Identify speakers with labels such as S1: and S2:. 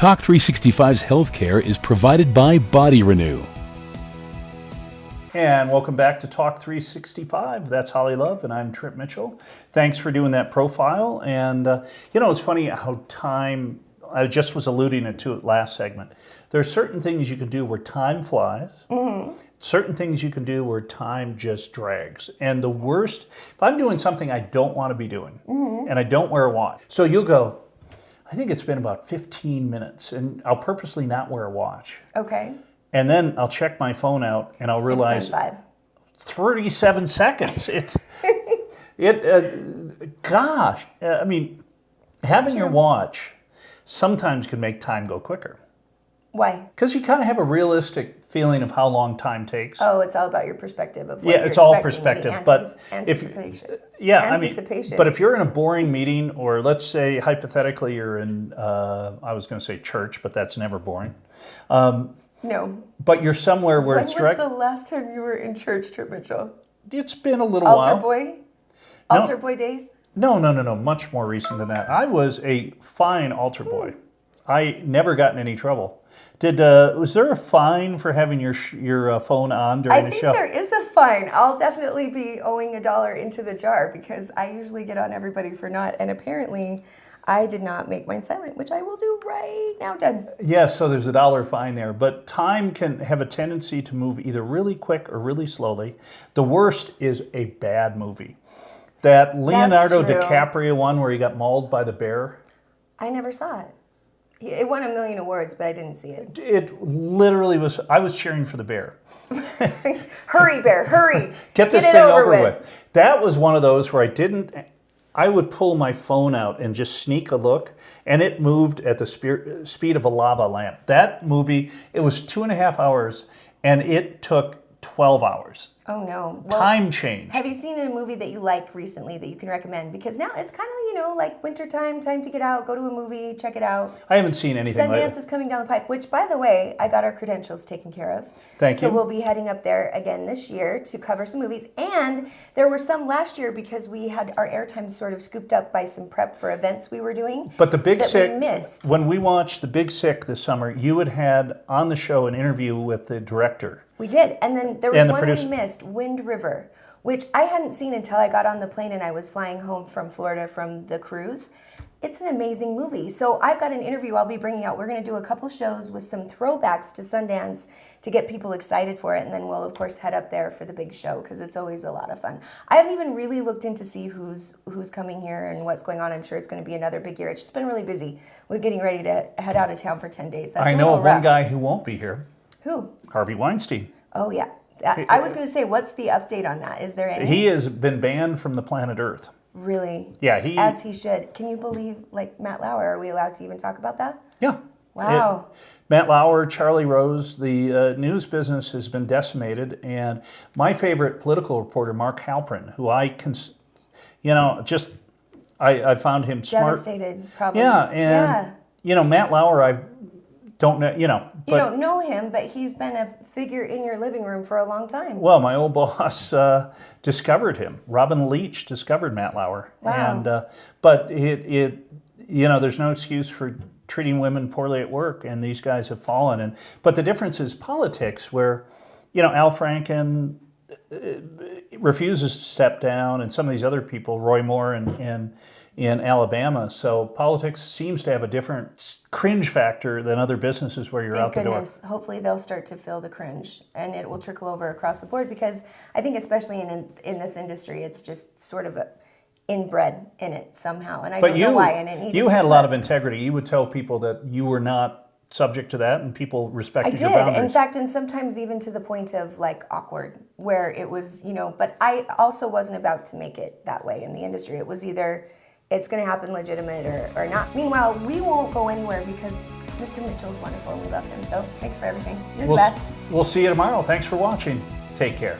S1: Talk 365's healthcare is provided by Body Renew.
S2: And welcome back to Talk 365. That's Holly Love, and I'm Trip Mitchell. Thanks for doing that profile. And, it's funny how time, I just was alluding to it last segment. There are certain things you can do where time flies. Mm-hmm. Certain things you can do where time just drags. And the worst, if I'm doing something I don't want to be doing, and I don't wear a watch. So you'll go, I think it's been about 15 minutes, and I'll purposely not wear a watch.
S3: Okay.
S2: And then I'll check my phone out, and I'll realize...
S3: It's been
S2: 37 seconds. Having your watch sometimes can make time go quicker.
S3: Why?
S2: Because you kind of have a realistic feeling of how long time takes.
S3: Oh, it's all about your perspective of what
S2: yeah,
S3: you're
S2: it's all
S3: expecting,
S2: perspective.
S3: but
S2: Anticipation.
S3: Anticipation.
S2: But if you're in a boring meeting, or let's say hypothetically you're in, I was going to say church, but that's never boring.
S3: No.
S2: But you're somewhere where it's direct.
S3: When was the last time you were in church, Trip Mitchell?
S2: It's been a little while.
S3: Altar boy days?
S2: No. Much more recent than that. I was a fine altar boy. I never got in any trouble. Was there a fine for having your phone on during the show?
S3: I think there is a fine. I'll definitely be owing $1 into the jar because I usually get on everybody for not. And apparently, I did not make mine silent, which I will do right now. Done.
S2: Yeah, so there's $1 fine there. But time can have a tendency to move either really quick or really slowly. The worst is a bad movie. That Leonardo DiCaprio one where he got mauled by the bear.
S3: I never saw it. It won 1 million awards, but I didn't see it.
S2: It literally was, I was cheering for the bear.
S3: Hurry, bear, hurry.
S2: Get this thing over with. That was one of those where I would pull my phone out and just sneak a look, and it moved at the speed of a lava lamp. That movie, it was 2.5 hours, and it took 12 hours.
S3: Oh, no. Well,
S2: time change.
S3: Have you seen a movie that you like recently that you can recommend? Because now it's kind of, like wintertime, time to get out, go to a movie, check it out.
S2: I haven't seen anything like
S3: Sundance is coming down the pipe, which, by the way, I got our credentials taken care of.
S2: Thank you.
S3: So we'll be heading up there again this year to cover some movies. And there were some last year because we had our airtime sort of scooped up by some prep for events we were doing.
S2: But the Big Sick,
S3: we missed.
S2: When we watched The Big Sick this summer, you had on the show an interview with the director.
S3: We did. And then there was one we missed, Wind River, which I hadn't seen until I got on the plane and I was flying home from Florida from the cruise. It's an amazing movie. So I've got an interview I'll be bringing out. We're going to do a couple shows with some throwbacks to Sundance to get people excited for it. And then we'll, of course, head up there for the big show because it's always a lot of fun. I haven't even really looked in to see who's coming here and what's going on. I'm sure it's going to be another big year. It's just been really busy with getting ready to head out of town for 10 days. That's
S2: I know of one guy who won't be here.
S3: Who?
S2: Harvey Weinstein.
S3: Oh, yeah. I was going to say, what's the update on that? Is there any?
S2: He has been banned from the planet Earth.
S3: Really?
S2: Yeah.
S3: As he should. Can you believe, Matt Lauer, are we allowed to even talk about that?
S2: Yeah.
S3: Wow.
S2: Matt Lauer, Charlie Rose, the news business has been decimated. And my favorite political reporter, Mark Halperin, who I found him smart.
S3: Devastated, probably.
S2: Yeah. And, Matt Lauer, I don't know,
S3: You don't know him, but he's been a figure in your living room for a long time.
S2: Well, my old boss discovered him. Robin Leach discovered Matt Lauer.
S3: Wow.
S2: And, but there's no excuse for treating women poorly at work, and these guys have fallen. But the difference is politics, where, Al Franken refuses to step down, and some of these other people, Roy Moore in Alabama. So politics seems to have a different cringe factor than other businesses where you're out the door.
S3: Thank goodness. Hopefully they'll start to feel the cringe and it will trickle over across the board because I think especially in this industry, it's just sort of inbred in it somehow. And I don't know why. And it needed
S2: you had a lot of integrity. You would tell people that you were not subject to that and people respected your boundaries.
S3: In fact, and sometimes even to the point of awkward where it was, but I also wasn't about to make it that way in the industry. It was either it's going to happen legitimate or not. Meanwhile, we won't go anywhere because Mr. Mitchell's wonderful and we love him. So thanks for everything. You're the best.
S2: We'll see you tomorrow. Thanks for watching. Take care.